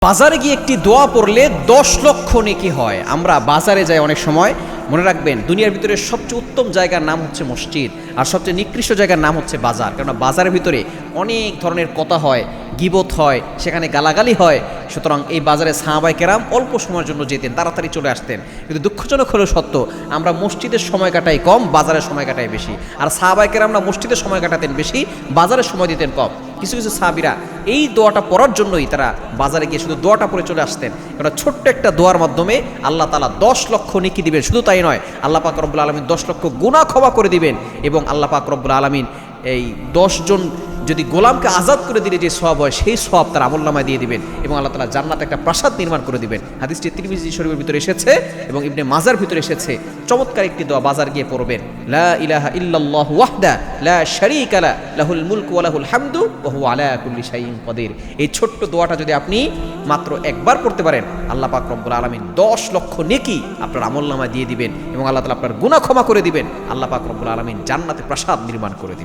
বাজারে গিয়ে একটি দোয়া পড়লে 10 লক্ষ নেকি হয়। আমরা বাজারে যাই অনেক সময়, মনে রাখবেন দুনিয়ার ভিতরে সবচেয়ে উত্তম জায়গার নাম হচ্ছে মসজিদ, আর সবচেয়ে নিকৃষ্ট জায়গার নাম হচ্ছে বাজার। কেননা বাজারের ভিতরে অনেক ধরনের কথা হয়, গীবত হয়, সেখানে গালাগালি হয়। সুতরাং এই বাজারে সাহাবায়ে কেরাম অল্প সময়ের জন্য যেতেন, তাড়াতাড়ি চলে আসতেন। কিন্তু দুঃখজনক হলেও সত্য, আমরা মসজিদের সময় কাটাই কম, বাজারের সময় কাটাই বেশি। আর সাহাবায়ে কেরামরা মসজিদের সময় কাটাতেন বেশি, বাজারের সময় দিতেন কম। কিছু কিছু সাহাবীরা এই দোয়াটা পড়ার জন্যই তারা বাজারে গিয়ে শুধু দোয়াটা পড়ে চলে আসতেন। কারণ ছোট্ট একটা দোয়ার মাধ্যমে আল্লাহ তাআলা 10 লক্ষ নেকি দিবেন। শুধু তাই নয়, আল্লাহ পাক রব্বুল আলামিন 10 লক্ষ গুনাহ ক্ষমা করে দিবেন। এবং আল্লাহ পাক রব্বুল আলামিন এই 10 জন যদি গোলামকে আজাদ করে দিলে যে সওয়াব হয়, সেই সওয়াব তার আমলনামায় দিয়ে দিবেন। এবং আল্লাহ তাআলা জান্নাতে একটা প্রাসাদ নির্মাণ করে দিবেন। হাদিসটি তিরমিজি শরীফের ভিতরে এসেছে এবং ইবনে মাজার ভিতরে এসেছে। চমৎকার একটি দোয়া, বাজার গিয়ে পড়বেন। লা ইলাহা ইল্লাল্লাহু ওয়াহদা লা শারীকা লা লাহুল মুলকু ওয়া লাহুল হামদু ওয়া হুয়া আলা কুল্লি শাইইন কাদির। এই ছোট্ট দোয়াটা যদি আপনি মাত্র একবার পড়তে পারেন, আল্লাহ পাক রব্বুল আলামিন 10 লক্ষ নেকি আপনার আমলনামায় দিয়ে দিবেন এবং আল্লাহ তাআলা আপনার গুনাহ ক্ষমা করে দিবেন। আল্লাহ পাক রব্বুল আলামিন জান্নাতে প্রাসাদ নির্মাণ করে দিবেন।